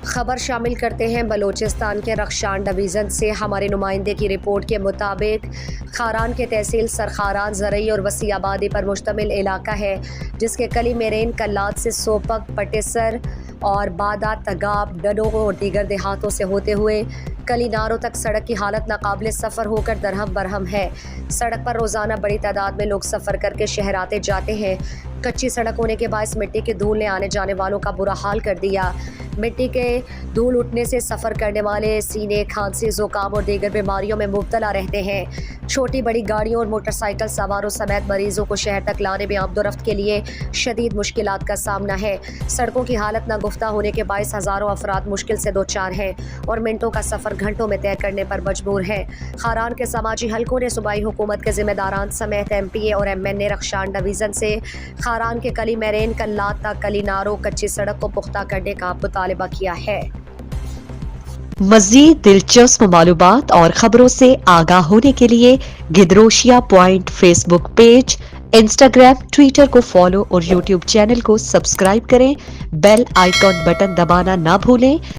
خبر شامل کرتے ہیں بلوچستان کے رخشان ڈویژن سے۔ ہمارے نمائندے کی رپورٹ کے مطابق خاران کے تحصیل سرخاران زرعی اور وسیع آبادی پر مشتمل علاقہ ہے، جس کے کلی میرین کلات سے سوپک، پٹیسر اور بادہ، تگاب، ڈڈو اور دیگر دیہاتوں سے ہوتے ہوئے کلی ناروں تک سڑک کی حالت ناقابل سفر ہو کر درہم برہم ہے۔ سڑک پر روزانہ بڑی تعداد میں لوگ سفر کر کے شہر آتے جاتے ہیں۔ کچی سڑک ہونے کے باعث مٹی کے دھول نے آنے جانے والوں کا برا حال کر دیا۔ مٹی کے دھول اٹھنے سے سفر کرنے والے سینے، کھانسی، زکام اور دیگر بیماریوں میں مبتلا رہتے ہیں۔ چھوٹی بڑی گاڑیوں اور موٹر سائیکل سواروں سمیت مریضوں کو شہر تک لانے میں آمد و رفت کے لیے شدید مشکلات کا سامنا ہے۔ سڑکوں کی حالت ناگفتہ ہونے کے باعث ہزاروں افراد مشکل سے دوچار ہیں اور منٹوں کا سفر گھنٹوں میں طے کرنے پر مجبور ہیں۔ خاران کے سماجی حلقوں نے صوبائی حکومت کے ذمہ داران سمیت ایم پی اے اور ایم این اے رخشان ڈویژن سے خاران کے کلی میرین کلات تک کلی ناروں کچی سڑک کو پختہ کرنے کا مطالبہ کیا ہے۔ مزید دلچسپ معلومات اور خبروں سے آگاہ ہونے کے لیے گدروشیا پوائنٹ فیس بک پیج، انسٹاگرام، ٹویٹر کو فالو اور یوٹیوب چینل کو سبسکرائب کریں۔ بیل آئیکن بٹن دبانا نہ بھولیں